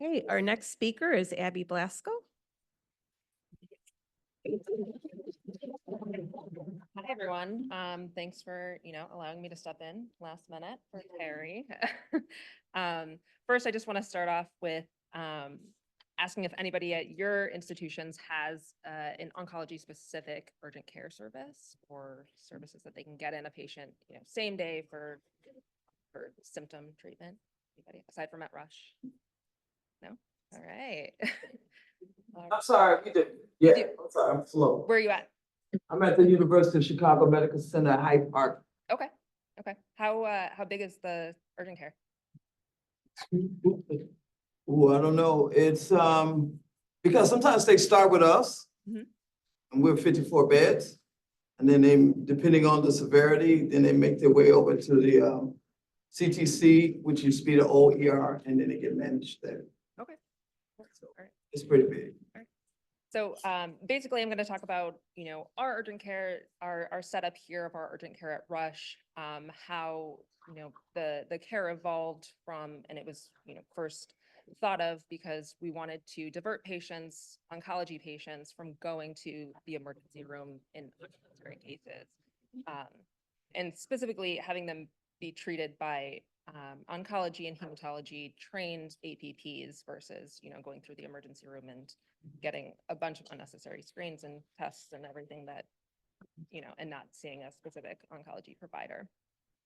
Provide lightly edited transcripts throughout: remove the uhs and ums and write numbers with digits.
Okay, our next speaker is Abby Blasco. Hi, everyone. Thanks for, allowing me to step in last minute for Terry. First, I just want to start off with asking if anybody at your institutions has an oncology-specific urgent care service or services that they can get in a patient, same day for symptom treatment. Anybody aside from at Rush? No? All right. I'm sorry, we did. You Yeah, do. I'm sorry, I'm slow. Where are you at? I'm at the University of Chicago Medical Center at Hyde Park. Okay. Okay. How big is the urgent care? Ooh, I don't know. It's because sometimes they start with us, Mhm. and we're 54 beds, and then they, depending on the severity, then they make their way over to the CTC, which used to be the old ER, and then they get managed there. Okay. So All right. it's pretty big. So basically, I'm going to talk about, our urgent care, our setup here of our urgent care at Rush, how, the care evolved from, and it was, first thought of because we wanted to divert patients, oncology patients, from going to the emergency room in unnecessary cases. And specifically having them be treated by oncology and hematology trained APPs versus, going through the emergency room and getting a bunch of unnecessary screens and tests and everything that, and not seeing a specific oncology provider.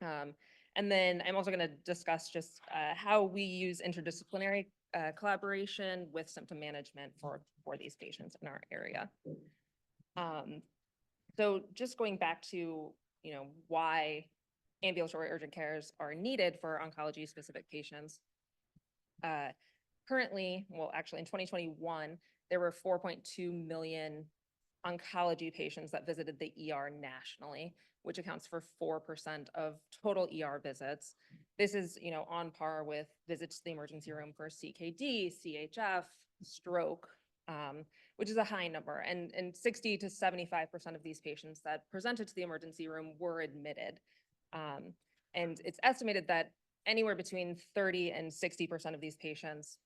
And then I'm also going to discuss just how we use interdisciplinary collaboration with symptom management for these patients in our area. So just going back to, why ambulatory urgent cares are needed for oncology specific patients. Currently, well, actually in 2021, there were 4.2 million oncology patients that visited the ER nationally, which accounts for 4% of total ER visits. This is, on par with visits to the emergency room for CKD, CHF, stroke, which is a high number. And 60 to 75% of these patients that presented to the emergency room were admitted. And it's estimated that anywhere between 30 and 60% of these patients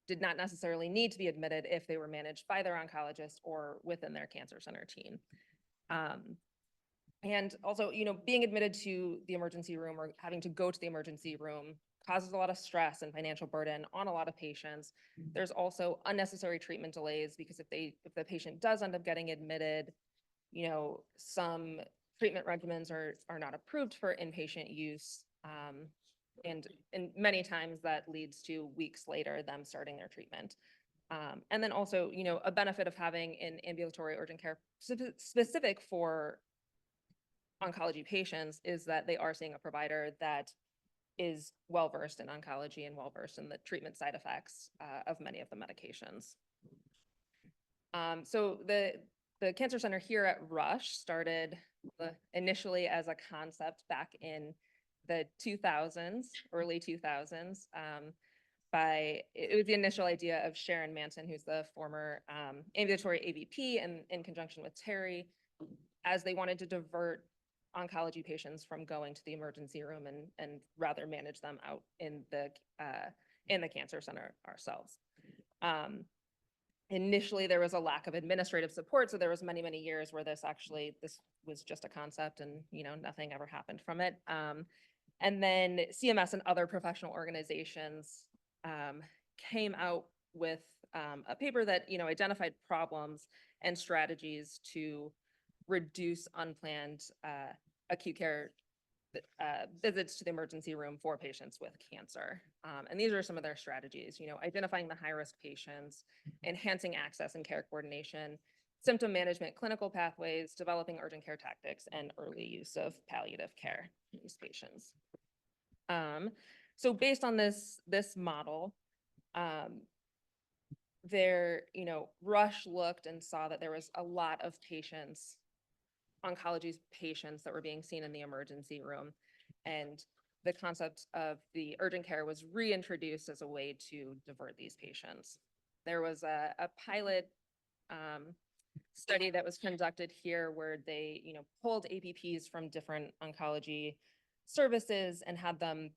did not necessarily need to be admitted if they were managed by their oncologist or within their cancer center team. And also, being admitted to the emergency room or having to go to the emergency room causes a lot of stress and financial burden on a lot of patients. There's also unnecessary treatment delays because if the patient does end up getting admitted, some treatment regimens are not approved for inpatient use. And many times that leads to weeks later them starting their treatment. And then also, a benefit of having an ambulatory urgent care specific for oncology patients is that they are seeing a provider that is well-versed in oncology and well-versed in the treatment side effects of many of the medications. So the cancer center here at Rush started initially as a concept back in the 2000s, early 2000s, it was the initial idea of Sharon Manson, who's the former ambulatory AVP, and in conjunction with Terry, as they wanted to divert oncology patients from going to the emergency room and rather manage them out in the cancer center ourselves. Initially, there was a lack of administrative support, so there was many years where this was just a concept and nothing ever happened from it. And then CMS and other professional organizations came out with a paper that identified problems and strategies to reduce unplanned acute care visits to the emergency room for patients with cancer. And these are some of their strategies, identifying the high-risk patients, enhancing access and care coordination, symptom management, clinical pathways, developing urgent care tactics, and early use of palliative care in these patients. So based on this model, Rush looked and saw that there was a lot of patients, oncology patients that were being seen in the emergency room. And the concept of the urgent care was reintroduced as a way to divert these patients. There was a pilot study that was conducted here where they, pulled APPs from different oncology services and had them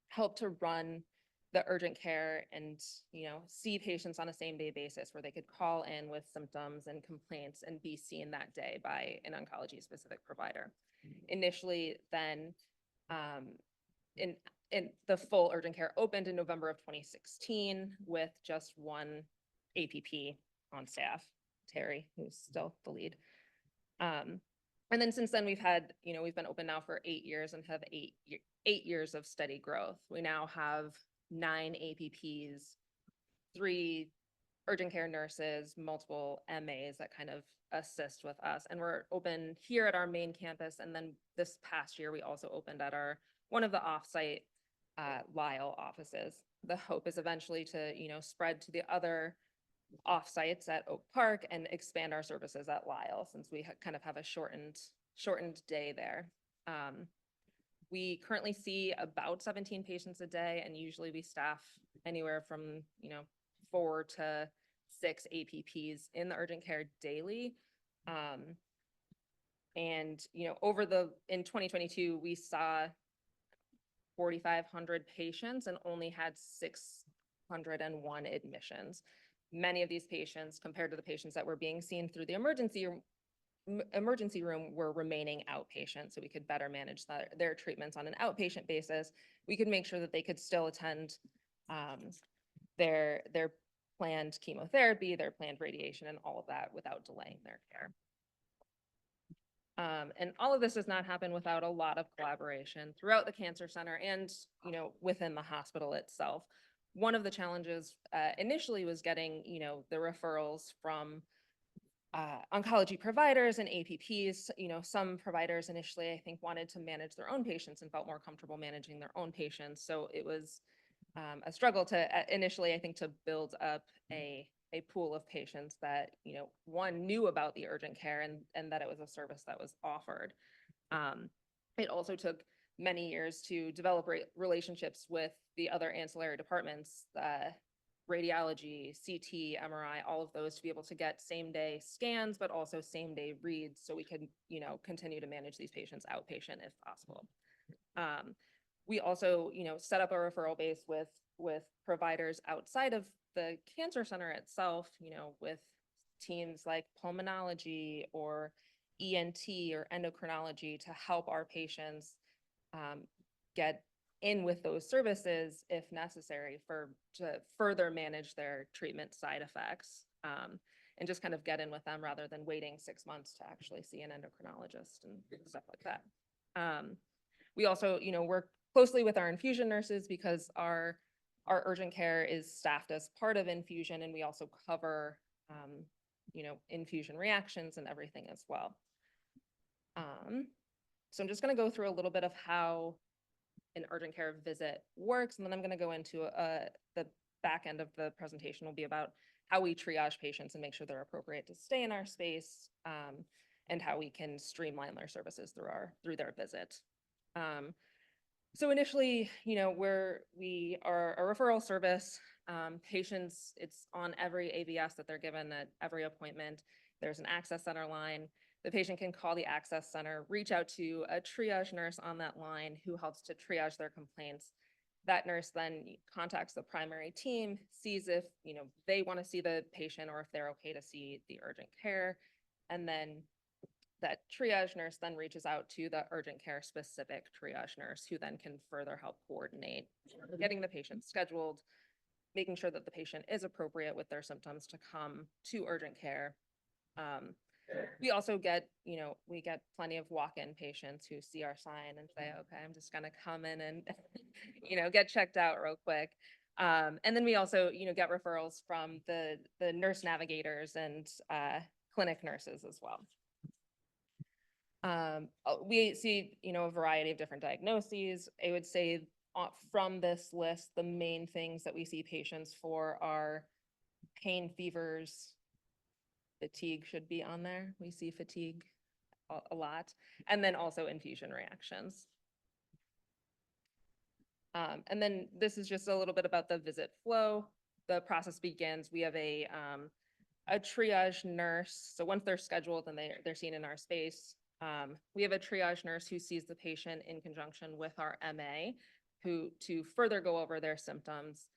help to run the urgent care and, see patients on a same day basis where they could call in with symptoms and complaints and be seen that day by an oncology specific provider. Initially, then, in, in the full urgent care opened in November of 2016 with just one APP on staff, Terry, who's still the lead. And then since then we've been open now for 8 years and have 8 years of steady growth. We now have 9 APPs, 3 urgent care nurses, multiple MAs that kind of assist with us. And we're open here at our main campus. And then this past year, we also opened at one of the offsite Lyle offices. The hope is eventually to, spread to the other offsites at Oak Park and expand our services at Lyle, since we kind of have a shortened day there. We currently see about 17 patients a day, and usually we staff anywhere from, 4 to 6 APPs in the urgent care daily. And, in 2022, we saw 4,500 patients and only had 601 admissions. Many of these patients, compared to the patients that were being seen through the emergency room, were remaining outpatient, so we could better manage their treatments on an outpatient basis. We could make sure that they could still attend their planned chemotherapy, their planned radiation, and all of that without delaying their care. And all of this does not happen without a lot of collaboration throughout the cancer center and, within the hospital itself. One of the challenges initially was getting, the referrals from oncology providers and APPs. Some providers initially, I think, wanted to manage their own patients and felt more comfortable managing their own patients. So it was a struggle to initially, I think, to build up a pool of patients that, one, knew about the urgent care and that it was a service that was offered. It also took many years to develop relationships with the other ancillary departments, radiology, CT, MRI, all of those, to be able to get same day scans, but also same day reads, so we could, continue to manage these patients outpatient if possible. We also, set up a referral base with providers outside of the cancer center itself, with teams like pulmonology or ENT or endocrinology to help our patients get in with those services if necessary to further manage their treatment side effects, and just kind of get in with them rather than waiting 6 months to actually see an endocrinologist and stuff like that. We also, work closely with our infusion nurses because our urgent care is staffed as part of infusion, and we also cover, infusion reactions and everything as well. So I'm just going to go through a little bit of how an urgent care visit works, and then I'm going to go into the back end of the presentation will be about how we triage patients and make sure they're appropriate to stay in our space, and how we can streamline their services through their visit. So initially, we are a referral service. Patients, it's on every AVS that they're given at every appointment. There's an access center line. The patient can call the access center, reach out to a triage nurse on that line who helps to triage their complaints. That nurse then contacts the primary team, sees if, they want to see the patient or if they're okay to see the urgent care. And then that triage nurse then reaches out to the urgent care specific triage nurse, who then can further help coordinate getting the patient scheduled, making sure that the patient is appropriate with their symptoms to come to urgent care. We also get, we get plenty of walk-in patients who see our sign and say, okay, I'm just gonna come in and, get checked out real quick. And then we also, get referrals from the nurse navigators and clinic nurses as well. We see, a variety of different diagnoses. I would say from this list, the main things that we see patients for are pain, fevers, fatigue should be on there. We see fatigue a lot, and then also infusion reactions. And then this is just a little bit about the visit flow. The process begins. We have a triage nurse. So once they're scheduled and they're seen in our space, we have a triage nurse who sees the patient in conjunction with our MA. to further go over their symptoms,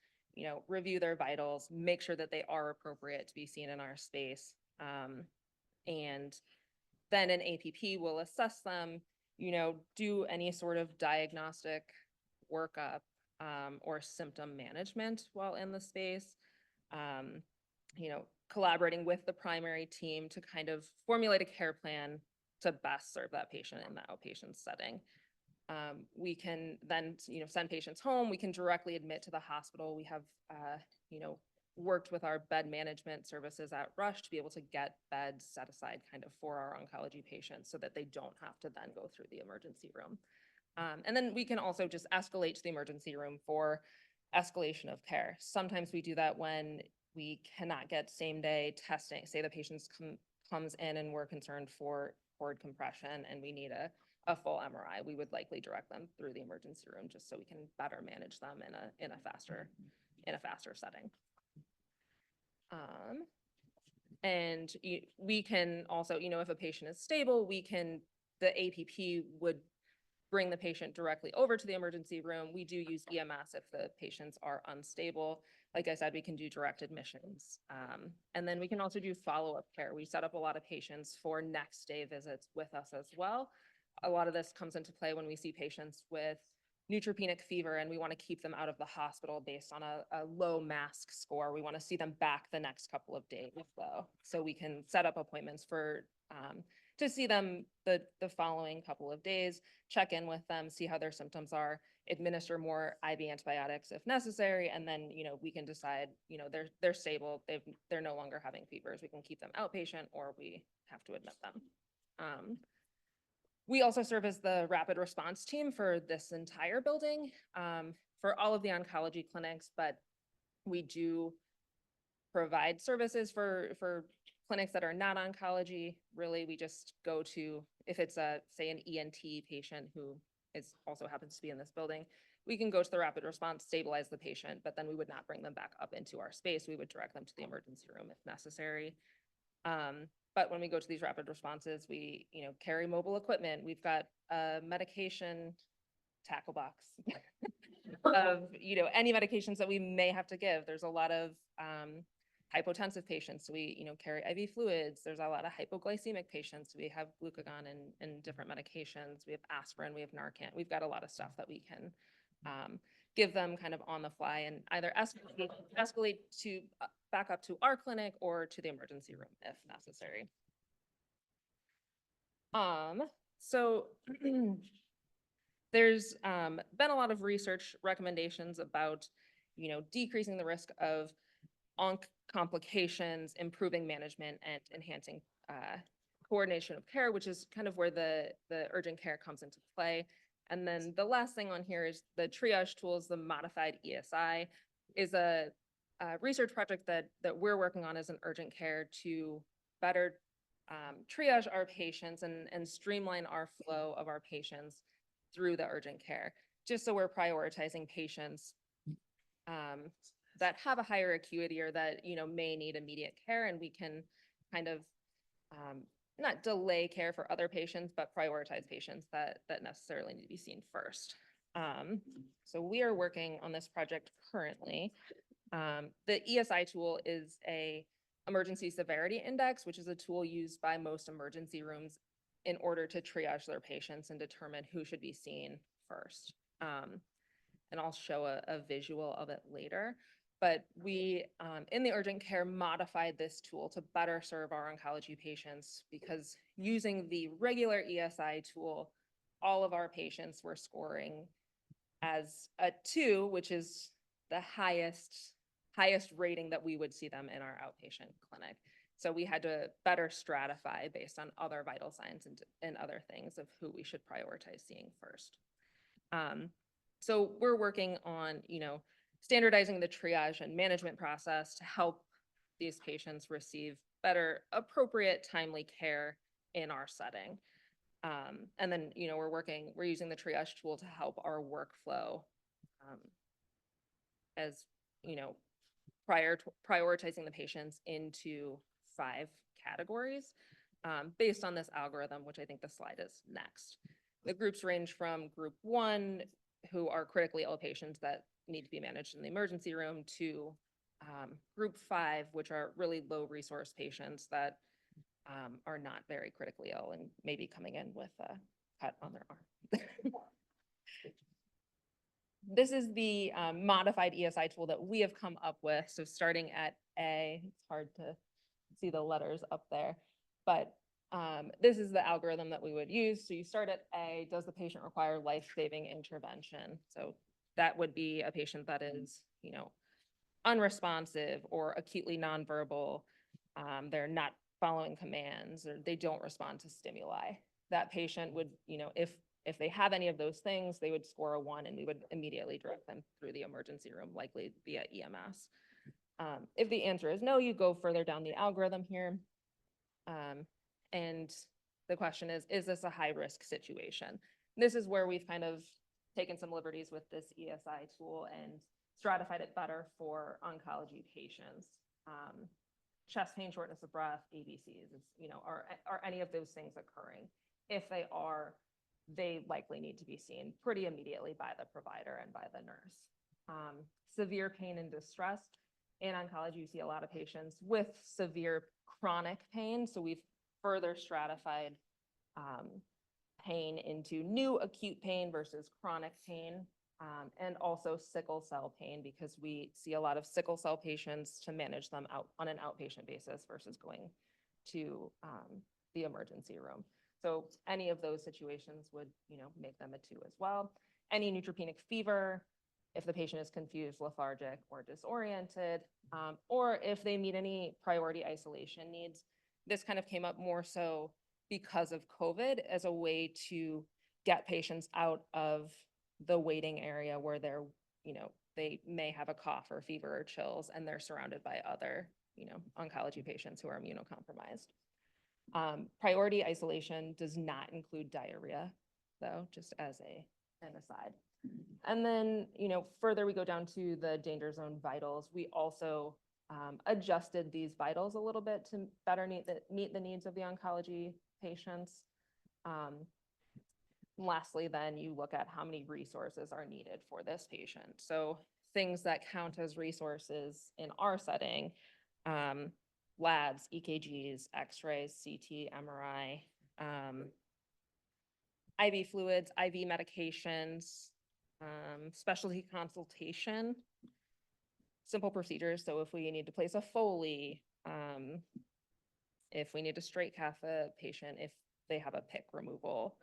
review their vitals, make sure that they are appropriate to be seen in our space. And then an APP will assess them, do any sort of diagnostic workup or symptom management while in the space. Collaborating with the primary team to kind of formulate a care plan to best serve that patient in the outpatient setting. We can then, send patients home. We can directly admit to the hospital. We have, worked with our bed management services at Rush to be able to get beds set aside kind of for our oncology patients so that they don't have to then go through the emergency room. And then we can also just escalate to the emergency room for escalation of care. Sometimes we do that when we cannot get same day testing. Say the patient comes in and we're concerned for cord compression and we need a full MRI. We would likely direct them through the emergency room just so we can better manage them in a faster setting. And we can also, if a patient is stable, the APP would bring the patient directly over to the emergency room. We do use EMS if the patients are unstable. Like I said, we can do direct admissions. And then we can also do follow-up care. We set up a lot of patients for next day visits with us as well. A lot of this comes into play when we see patients with neutropenic fever and we want to keep them out of the hospital based on a low mask score. We want to see them back the next couple of days though. So we can set up appointments for to see them the following couple of days, check in with them, see how their symptoms are, administer more IV antibiotics if necessary, and then we can decide they're stable, they're no longer having fevers. We can keep them outpatient or we have to admit them. We also serve as the rapid response team for this entire building, for all of the oncology clinics, but we do provide services for clinics that are not oncology. Really, we just go to, if it's say an ENT patient who also happens to be in this building, we can go to the rapid response, stabilize the patient, but then we would not bring them back up into our space. We would direct them to the emergency room if necessary. But when we go to these rapid responses, we, carry mobile equipment. We've got a medication tackle box of, any medications that we may have to give. There's a lot of hypotensive patients. So we, carry IV fluids. There's a lot of hypoglycemic patients. We have glucagon and different medications. We have aspirin, we have Narcan. We've got a lot of stuff that we can give them kind of on the fly and either escalate to back up to our clinic or to the emergency room if necessary. So there's been a lot of research recommendations about, decreasing the risk of onc complications, improving management, and enhancing coordination of care, which is kind of where the urgent care comes into play. And then the last thing on here is the triage tools. The modified ESI is a research project that we're working on as an urgent care to better triage our patients and streamline our flow of our patients through the urgent care, just so we're prioritizing patients that have a higher acuity or that may need immediate care, and we can kind of not delay care for other patients, but prioritize patients that necessarily need to be seen first. So we are working on this project currently. The ESI tool is a emergency severity index, which is a tool used by most emergency rooms in order to triage their patients and determine who should be seen first. And I'll show a visual of it later. But we, in the urgent care, modified this tool to better serve our oncology patients, because using the regular ESI tool, all of our patients were scoring as a 2, which is the highest rating that we would see them in our outpatient clinic. So we had to better stratify based on other vital signs and other things of who we should prioritize seeing first. So we're working on, standardizing the triage and management process to help these patients receive better, appropriate, timely care in our setting. And then, we're using the triage tool to help our workflow as, prioritizing the patients into 5 categories based on this algorithm, which I think the slide is next. The groups range from group 1 who are critically ill patients that need to be managed in the emergency room, to group 5, which are really low resource patients that are not very critically ill and maybe coming in with a cut on their arm. This is the modified ESI tool that we have come up with. So starting at A, it's hard to see the letters up there, but this is the algorithm that we would use. So you start at A, does the patient require life-saving intervention? So that would be a patient that is, unresponsive or acutely nonverbal. They're not following commands, or they don't respond to stimuli. That patient would, if they have any of those things, they would score a 1, and we would immediately direct them through the emergency room, likely via EMS. If the answer is no, you go further down the algorithm here. And the question is this a high-risk situation? This is where we've kind of taken some liberties with this ESI tool and stratified it better for oncology patients. Chest pain, shortness of breath, ABCs, are any of those things occurring? If they are, they likely need to be seen pretty immediately by the provider and by the nurse. Severe pain and distress. In oncology, you see a lot of patients with severe chronic pain. So we've further stratified pain into new acute pain versus chronic pain, and also sickle cell pain, because we see a lot of sickle cell patients to manage them out on an outpatient basis versus going to the emergency room. So any of those situations would, make them a 2 as well. Any neutropenic fever, if the patient is confused, lethargic, or disoriented, or if they meet any priority isolation needs. This kind of came up more so because of COVID as a way to get patients out of the waiting area where they're, they may have a cough or fever or chills, and they're surrounded by other, oncology patients who are immunocompromised. Priority isolation does not include diarrhea, though, just as an aside. And then, further we go down to the danger zone vitals. We also adjusted these vitals a little bit to better meet the needs of the oncology patients. Lastly, then you look at how many resources are needed for this patient. So things that count as resources in our setting, labs, EKGs, X-rays, CT, MRI, IV fluids, IV medications, specialty consultation, simple procedures. So if we need to place a Foley, if we need to straight cath a patient, if they have a PIC removal,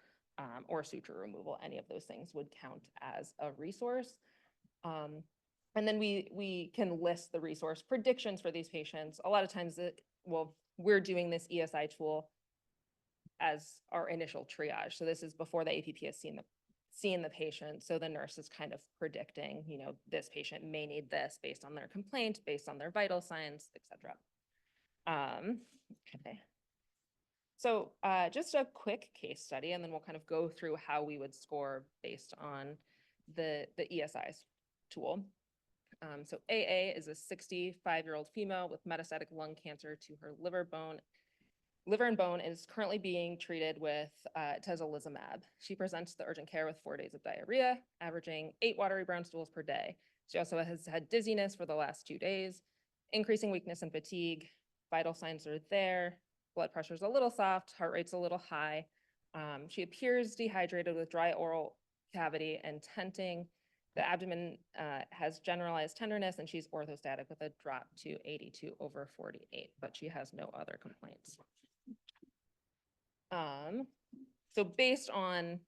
or suture removal, any of those things would count as a resource. And then we can list the resource predictions for these patients. A lot of times, we're doing this ESI tool as our initial triage. So this is before the APP has seen the patient. So the nurse is kind of predicting, this patient may need this based on their complaint, based on their vital signs, et cetera. Okay. So just a quick case study, and then we'll kind of go through how we would score based on the ESI tool. So AA is a 65-year-old female with metastatic lung cancer to her liver and bone, and is currently being treated with atezolizumab. She presents to urgent care with 4 days of diarrhea, averaging 8 watery brown stools per day. She also has had dizziness for the last 2 days, increasing weakness and fatigue. Vital signs are there. Blood pressure is a little soft, heart rate's a little high. She appears dehydrated with dry oral cavity and tenting. The abdomen has generalized tenderness, and she's orthostatic with a drop to 82/48, but she has no other complaints. So based on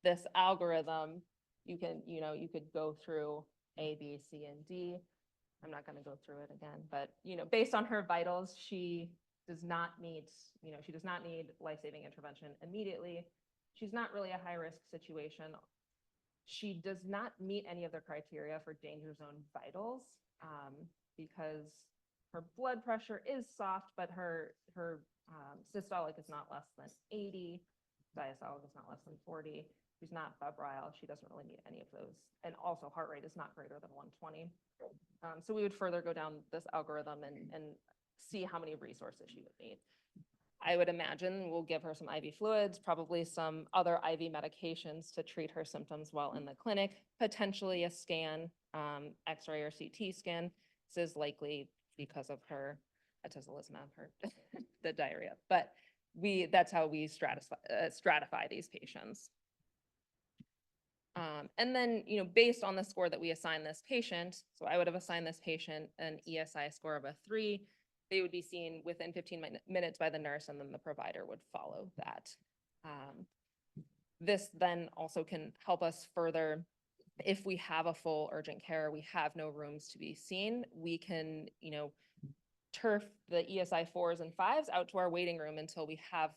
this algorithm, you could go through A, B, C, and D. I'm not going to go through it again, but, based on her vitals, she does not need life-saving intervention immediately. She's not really a high-risk situation. She does not meet any of the criteria for danger zone vitals, because her blood pressure is soft, but her systolic is not less than 80, diastolic is not less than 40. She's not febrile. She doesn't really meet any of those. And also heart rate is not greater than 120. So we would further go down this algorithm and see how many resources she would need. I would imagine we'll give her some IV fluids, probably some other IV medications to treat her symptoms while in the clinic, potentially a scan, X-ray or CT scan. This is likely because of her atezolizumab, her the diarrhea, but that's how we stratify these patients. And then, based on the score that we assign this patient, so I would have assigned this patient an ESI score of a 3. They would be seen within 15 minutes by the nurse, and then the provider would follow that. This then also can help us further. If we have a full urgent care, we have no rooms to be seen, we can, turf the ESI 4s and 5s out to our waiting room until we have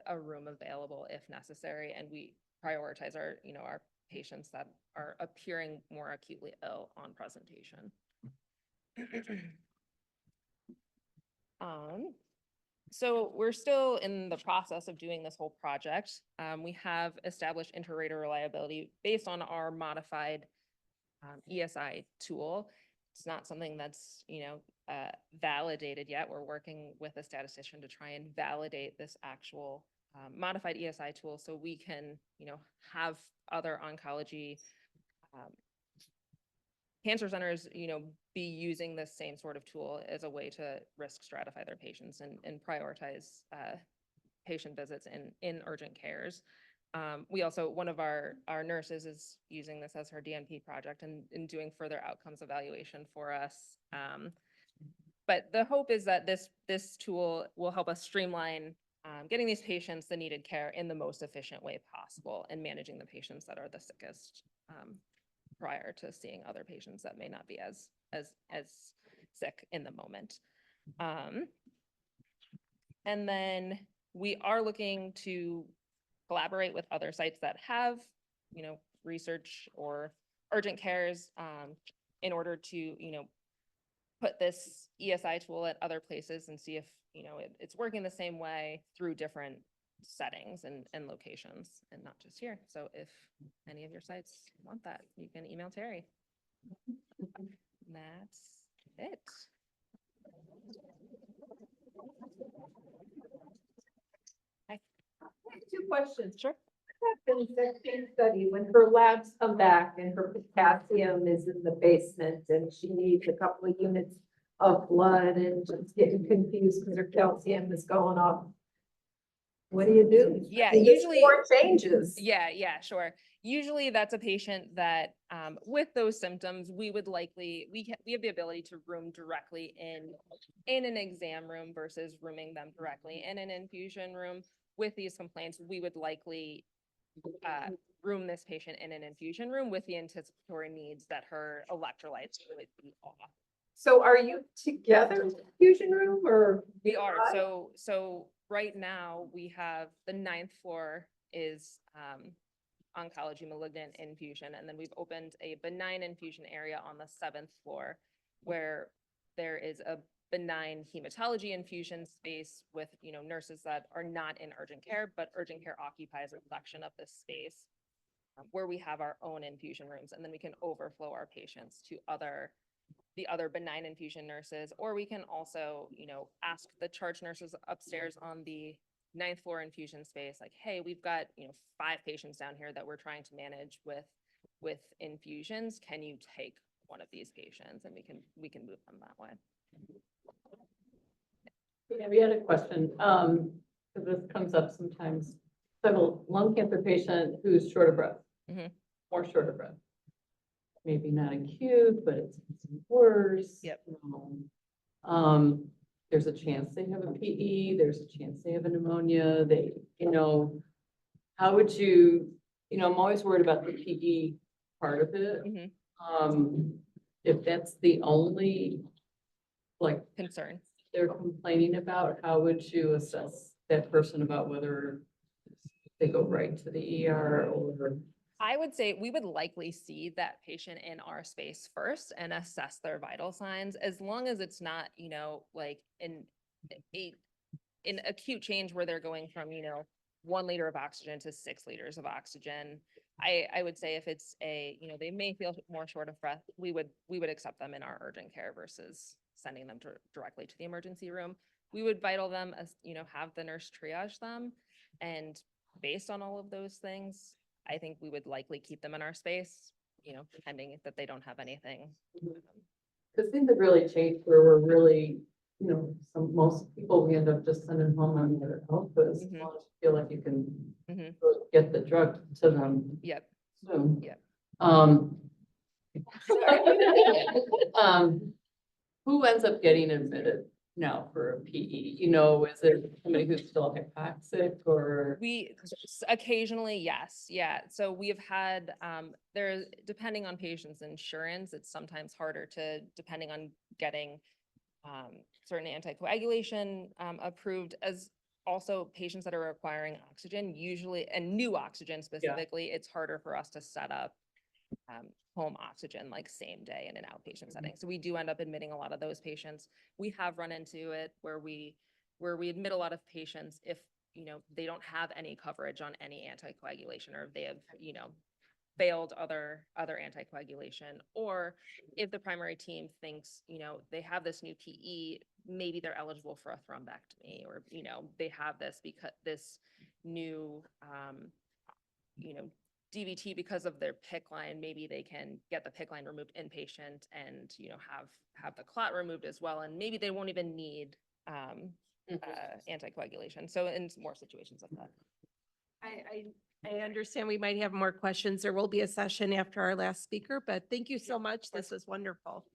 a room available if necessary, and we prioritize our, our patients that are appearing more acutely ill on presentation. So we're still in the process of doing this whole project. We have established inter-rater reliability based on our modified ESI tool. It's not something that's, validated yet. We're working with a statistician to try and validate this actual modified ESI tool so we can, have other oncology cancer centers, be using this same sort of tool as a way to risk stratify their patients and prioritize patient visits in urgent cares. We also, one of our nurses is using this as her DNP project and doing further outcomes evaluation for us. But the hope is that this tool will help us streamline getting these patients the needed care in the most efficient way possible and managing the patients that are the sickest prior to seeing other patients that may not be as sick in the moment. And then we are looking to collaborate with other sites that have, research or urgent cares in order to, put this ESI tool at other places and see if, it's working the same way through different settings and locations and not just here. So if any of your sites want that, you can email Terry. That's it. Hi. 2 questions. Sure. In the same study, when her labs come back and her potassium is in the basement and she needs a couple of units of blood and just getting confused because her calcium is going up, what do you do? Yeah, I mean, there's usually- 4 changes. Yeah, sure. Usually that's a patient that, with those symptoms, we would likely, we have the ability to room directly in an exam room versus rooming them directly in an infusion room. With these complaints, we would likely room this patient in an infusion room with the anticipatory needs that her electrolytes would be off. So are you together in the infusion room or? We are, so right now we have the 9th floor is oncology malignant infusion, and then we've opened a benign infusion area on the 7th floor where there is a benign hematology infusion space with, nurses that are not in urgent care, but urgent care occupies a section of this space where we have our own infusion rooms, and then we can overflow our patients to the other benign infusion nurses, or we can also, ask the charge nurses upstairs on the 9th floor infusion space, like, hey, we've got, 5 patients down here that we're trying to manage with infusions. Can you take one of these patients? And we can move them that way. Yeah, we had a question, because this comes up sometimes. I have a lung cancer patient who's short of breath, Mhm. more short of breath. Maybe not acute, but it's worse. Yep. There's a chance they have a PE, there's a chance they have a pneumonia, how would you, I'm always worried about the PE part of it. Mhm. If that's the only, Concern. they're complaining about, how would you assess that person about whether they go right to the ER or? I would say we would likely see that patient in our space first and assess their vital signs, as long as it's not, like an acute change where they're going from, 1 liter of oxygen to 6 liters of oxygen. I would say if it's they may feel more short of breath, we would accept them in our urgent care versus sending them directly to the emergency room. we would vital them as, have the nurse triage them. And based on all of those things, I think we would likely keep them in our space, pending that they don't have anything. Because things have really changed where we're really, most people we end up just sending home on their health, but as Mhm. long as you feel like you can Mhm. really get the drug to them Yep. soon. Yep. Sorry. Who ends up getting admitted now for a PE? Is it somebody who's still hypoxic or? Occasionally, yes, yeah. So we have had, depending on patient's insurance, it's sometimes harder depending on getting certain anticoagulation approved, as also patients that are requiring oxygen usually, and new oxygen specifically, it's harder for us to set up home oxygen like same day in an outpatient setting. So we do end up admitting a lot of those patients. We have run into it where we admit a lot of patients if, they don't have any coverage on any anticoagulation, or if they have, failed other anticoagulation, or if the primary team thinks, they have this new PE, maybe they're eligible for a thrombectomy, or, they have this because this new, DVT because of their PICC line, maybe they can get the PICC line removed inpatient and, have the clot removed as well. And maybe they won't even need anticoagulation. So in more situations like that. I understand we might have more questions. There will be a session after our last speaker, but thank you so much. This was wonderful.